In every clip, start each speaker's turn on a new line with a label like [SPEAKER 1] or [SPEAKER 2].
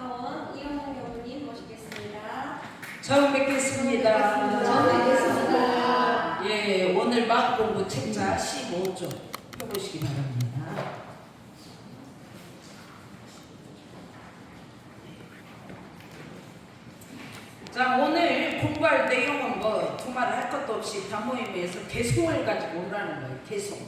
[SPEAKER 1] 사원 이영호 교우님 모시겠습니다.
[SPEAKER 2] 처음 뵙겠습니다.
[SPEAKER 1] 처음 뵙겠습니다.
[SPEAKER 2] 예, 오늘 마음공부 책자 15쪽 펴보시기 바랍니다. 자, 오늘 공부할 내용은 뭐 두말을 할 것도 없이 단모임에서 개송을 가지고 오라는 거예요. 개송.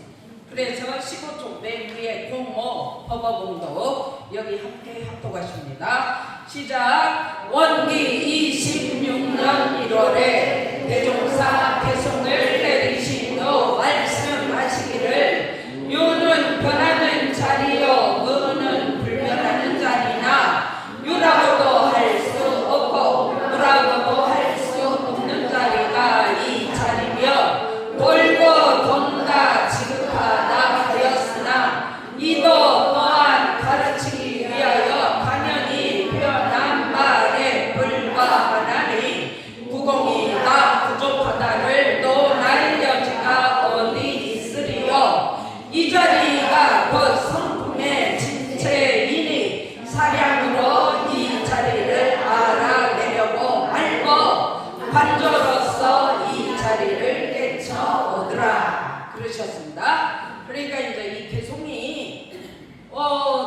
[SPEAKER 2] 그래서 15쪽 맨 위에 공모 법어공도 여기 함께 합독하십니다. 시작. 원기 26년 1월에 대종사 개송을 내리신 후 말씀하시기를 유는 변하는 자리요 무는 불변하는 자리나 유라고도 할 수 없고 무라고도 할 수 없는 자리가 이 자리며 돌고 돈다 지극하다 하였으나 이도 또한 가르치기 위하여 간연히 표현한 말에 불과하나니 구공이다 부족하다를 논할 여지가 어디 있으리요. 이 자리가 곧 성품의 진체이니 사량으로 이 자리를 알아내려고 알고 관조로서 이 자리를 깨쳐 오더라 그러셨습니다. 그러니까 이제 이 개송이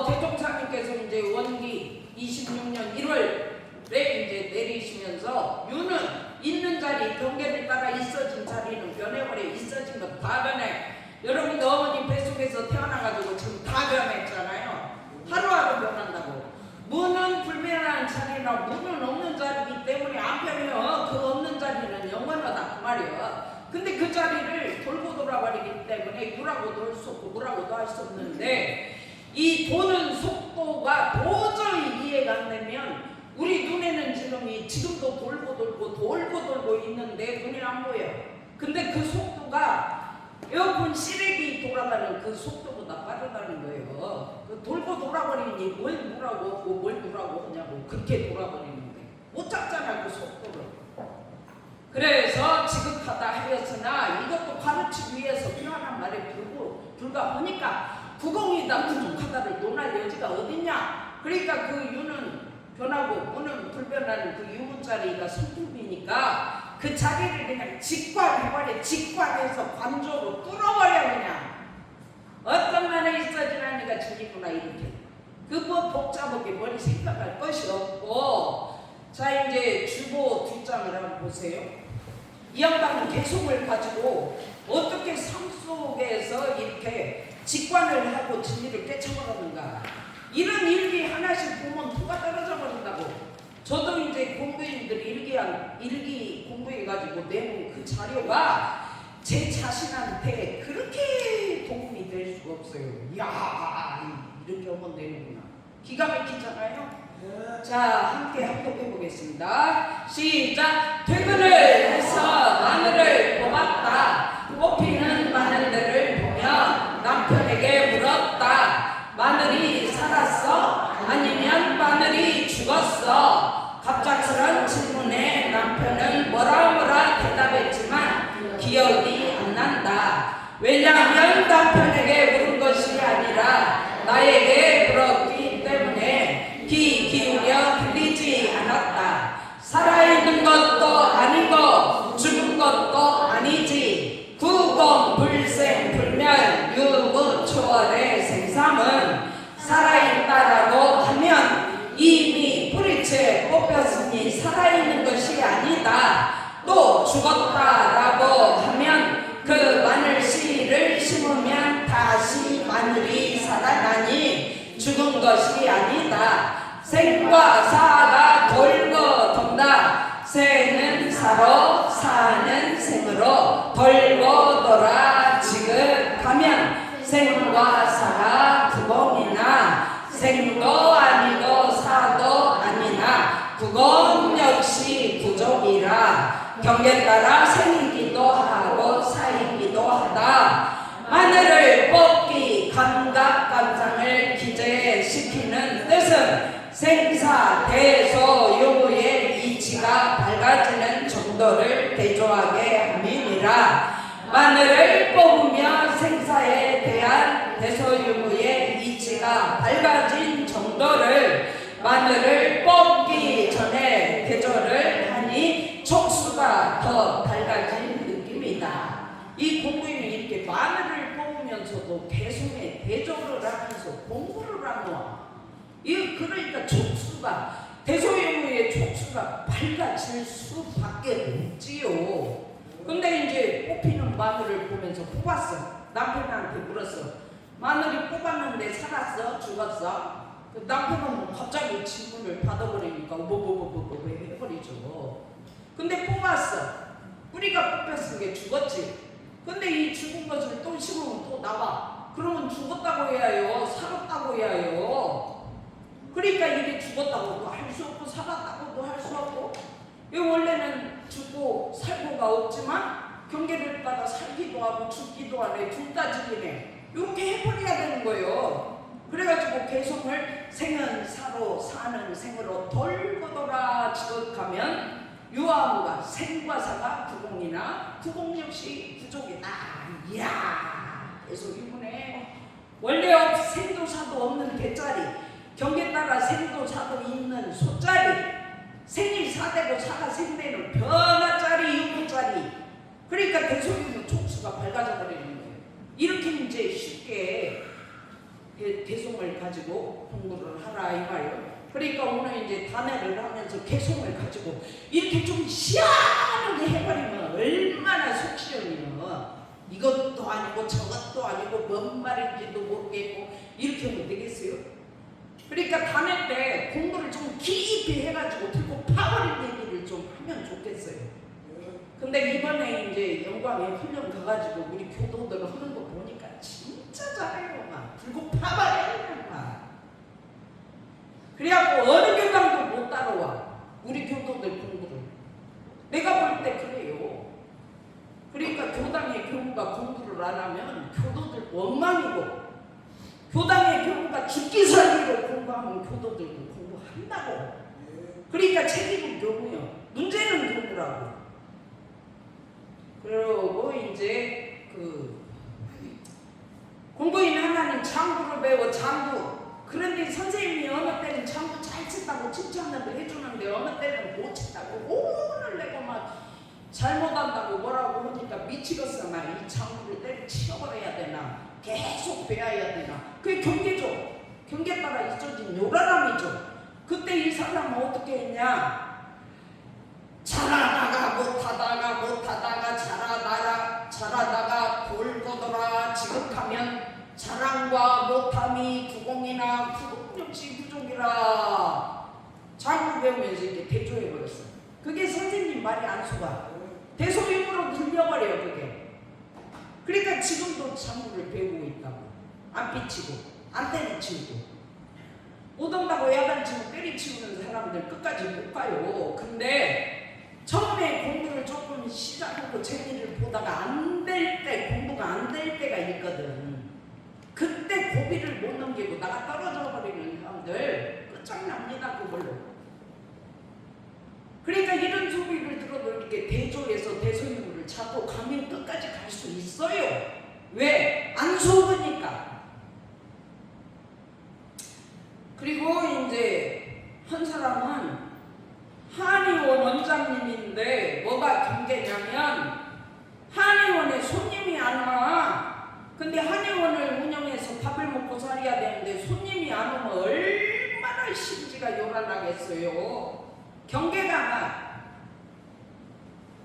[SPEAKER 2] 대종사님께서 이제 원기 26년 1월에 이제 내리시면서 유는 있는 자리 경계를 따라 있어진 자리는 변해버려. 있어진 것 다 변해. 여러분도 어머니 뱃속에서 태어나가지고 지금 다 변했잖아요. 하루하루 변한다고. 무는 불변한 자리나 무는 없는 자리이기 때문에 안 변해요. 그 없는 자리는 영원하다 그 말이에요. 근데 그 자리를 돌고 돌아버리기 때문에 유라고도 할 수 없고 무라고도 할 수 없는데 이 도는 속도가 도저히 이해가 안 되면 우리 눈에는 지금도 돌고 있는데 눈이 안 보여요. 근데 그 속도가 에어컨 시래기 돌아가는 그 속도보다 빠르다는 거예요. 그 돌고 돌아버리니 뭘 누라고 하고 뭘 누라고 하냐고 그렇게 돌아버리는데 못 잡잖아 그 속도를. 그래서 지극하다 하였으나 이것도 가르치기 위해서 표현한 말에 불과하니까 구공이다 부족하다를 논할 여지가 어딨냐. 그러니까 그 유는 변하고 무는 불변하는 그 유문자리가 성품이니까 그 자리를 그냥 직관해버려. 직관해서 관조로 뚫어버려. 그냥 어떤 면에 있어지라니까 저기구나 이렇게 그 뭐 복잡하게 머리 생각할 것이 없고. 자, 이제 주보 뒷장을 한번 보세요. 이 양반은 개송을 가지고 어떻게 삶 속에서 이렇게 직관을 하고 진리를 깨쳐버렸는가. 이런 일기 하나씩 보면 누가 떨어져 버린다고. 저도 이제 공부인들 일기 공부해가지고 내놓은 그 자료가 제 자신한테 그렇게 도움이 될 수가 없어요. 이야, 이렇게 한번 내는구나. 기가 막히잖아요. 자, 함께 합독해 보겠습니다. 시작. 퇴근을 해서 마늘을 뽑았다. 뽑히는 마늘들을 보며 남편에게 물었다. 마늘이 살았어? 아니면 마늘이 죽었어? 갑작스런 질문에 남편은 뭐라 대답했지만 기억이 안 난다. 왜냐하면 남편에게 물은 것이 아니라 나에게 물었기 때문에 귀 기울여 들리지 않았다. 살아있는 것도 아니고 죽은 것도 아니지. 구공불생불멸 유무초월의 생삼은 살아있다라고 하면 이미 뿌리채 뽑혔으니 살아있는 것이 아니다. 또 죽었다라고 하면 그 마늘 씨를 심으면 다시 마늘이 살아나니 죽은 것이 아니다. 생과 사가 돌고 돈다. 생은 사로 사는 생으로 돌고 돌아 지극하면 생과 사가 구공이나 생도 아니고 사도 아니나 구공 역시 부족이라. 경계 따라 생이기도 하고 사이기도 하다. 마늘을 뽑기 감각감상을 기재시키는 뜻은 생사대소 요구의 이치가 밝아지는 정도를 대조하게 함이니라. 마늘을 뽑으며 생사에 대한 대소유무의 이치가 밝아진 정도를 마늘을 뽑기 전에 대조를 하니 촉수가 더 밝아진 느낌이다. 이 공부인이 이렇게 마늘을 뽑으면서도 개성에 대조를 하면서 공부를 하노. 이 그러니까 촉수가 대소유무의 촉수가 밝아질 수밖에 없지요. 근데 이제 뽑히는 마늘을 보면서 뽑았어. 남편한테 물었어. 마늘이 뽑았는데 살았어? 죽었어? 그 남편은 갑자기 질문을 받아버리니까 뭐 해버리죠. 근데 뽑았어. 뿌리가 뽑혔으니까 죽었지. 근데 이 죽은 것을 또 심으면 또 나와. 그러면 죽었다고 해야 해요? 살았다고 해야 해요? 그러니까 이게 죽었다고도 할 수 없고 살았다고도 할 수 없고, 이 원래는 죽고 살고가 없지만 경계를 따라 살기도 하고 죽기도 하네. 둘 다 죽이네. 이렇게 해버려야 되는 거예요. 그래가지고 개성을 생은 사로 사는 생으로 돌고돌아 지극하면 유아무가 생과 사가 구공이나 구공 역시 부족이다. 이야, 그래서 이분에 원래 생도 사도 없는 개짜리, 경계 따라 생도 사도 있는 소짜리, 생이 사대고 사가 생대는 변화짜리 유무짜리. 그러니까 대소유무 촉수가 밝아져 버리는 거예요. 이렇게 이제 쉽게 개성을 가지고 공부를 하라 이 말이에요. 그러니까 오늘 이제 단해를 하면서 개성을 가지고 이렇게 좀 시원하게 해버리면 얼마나 속 시원해요. 이것도 아니고 저것도 아니고 뭔 말인지도 모르겠고 이렇게 하면 되겠어요? 그러니까 단해 때 공부를 좀 깊이 해가지고 들고 파버린 얘기를 좀 하면 좋겠어요. 근데 이번에 이제 영광에 훈련 가가지고 우리 교도들 하는 거 보니까 진짜 잘해요. 막 들고 파버려요. 막. 그래갖고 어느 교당도 못 따라와. 우리 교도들 공부를. 내가 볼 때 그래요. 그러니까 교당의 교무가 공부를 안 하면 교도들 원망이고, 교당의 교무가 죽기 살기로 공부하면 교도들도 공부한다고. 그러니까 책임은 교무요. 문제는 교무라고. 그리고 이제 공부인 하나는 장구를 배워. 장구. 그런데 선생님이 어느 때는 장구 잘 쳤다고 칭찬을 해주는데 어느 때는 못 쳤다고 오늘 내가 막 잘못한다고 뭐라고 하니까 미치겠어. 막 이 장구를 때려치워버려야 되나, 계속 배워야 되나. 그게 경계죠. 경계 따라 있어진 요란함이죠. 그때 이 사람은 어떻게 했냐, 잘하다가 못하다가 잘하다가 돌고돌아 지극하면 자랑과 못함이 구공이나 구공 역시 부족이라. 장구 배우면서 이렇게 대조해버렸어. 그게 선생님 말이 안 속아. 대소유무로 들려버려요 그게. 그러니까 지금도 장구를 배우고 있다고. 안 삐치고 안 때리치고, 오던다고 야단치고 때리치우는 사람들 끝까지 못 가요. 근데 처음에 공부를 조금 시작하고 재미를 보다가 안 될 때, 공부가 안 될 때가 있거든. 그때 고비를 못 넘기고 나가 떨어져 버리는 사람들 끝장납니다 그걸로. 그러니까 이런 소리를 들어도 이렇게 대조해서 대소유무를 잡고 가면 끝까지 갈 수 있어요. 왜? 안 속으니까. 그리고 이제 한 사람은 한의원 원장님인데 뭐가 경계냐면, 한의원에 손님이 안 와. 근데 한의원을 운영해서 밥을 먹고 살아야 되는데 손님이 안 오면 얼마나 심지가 요란하겠어요. 경계가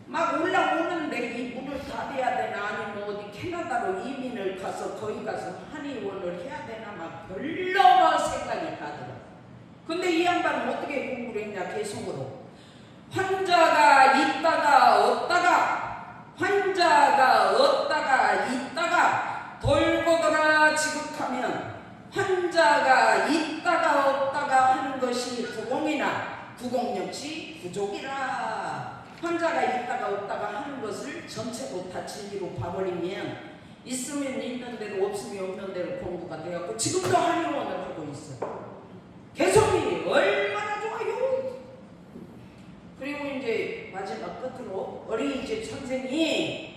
[SPEAKER 2] 막 올라오는데 이 문을 닫아야 되나, 아니면 어디 캐나다로 이민을 가서 거기 가서 한의원을 해야 되나, 막 별로 생각이 가더라. 근데 이 양반은 어떻게 공부를 했냐, 개성으로. 환자가 있다가 없다가, 환자가 없다가 있다가 돌고돌아 지극하면 환자가 있다가 없다가 하는 것이 구공이나 구공 역시 부족이라. 환자가 있다가 없다가 하는 것을 전체로 다 진리로 봐버리면 있으면 있는 대로 없으면 없는 대로 공부가 되었고, 지금도 한의원을 하고 있어. 개성이 얼마나 좋아요. 그리고 이제 마지막 끝으로 어린이집 선생이,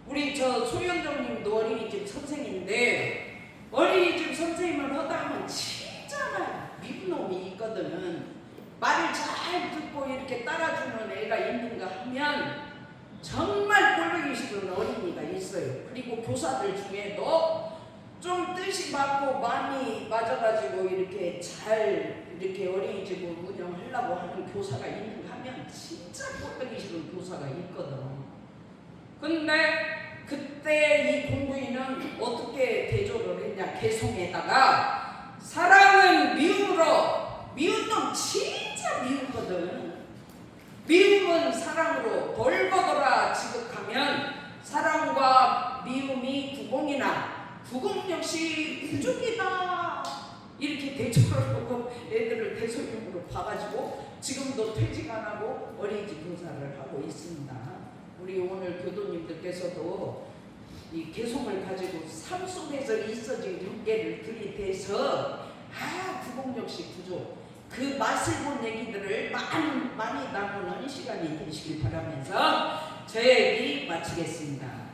[SPEAKER 2] 우리 저 소현정님도 어린이집 선생인데 어린이집 선생님을 하다 하면 진짜 미운 놈이 있거든. 있거든. 말을 잘 듣고 이렇게 따라주는 애가 있는가 하면 정말 꼴보기 싫은 어린이가 있어요. 그리고 교사들 중에도 좀 뜻이 맞고 많이 맞아가지고 이렇게 잘 이렇게 어린이집을 운영하려고 하는 교사가 있는가 하면 진짜 꼴보기 싫은 교사가 있거든. 근데 그때 이 공부인은 어떻게 대조를 했냐? 개송에다가 사랑은 미움으로, 미운 놈 진짜 미우거든. 미움은 사랑으로 돌보더라 지극하면 사랑과 미움이 구공이나 구공 역시 부족이다. 이렇게 대조를 하고 애들을 대소형으로 봐가지고 지금도 퇴직 안 하고 어린이집 교사를 하고 있습니다. 우리 오늘 교도님들께서도 이 개송을 가지고 삶 속에서 있어진 경계를 들이대서 구공 역시 부족, 그 맛을 본 얘기들을 많이 나누는 시간이 되시길 바라면서 제 얘기 마치겠습니다.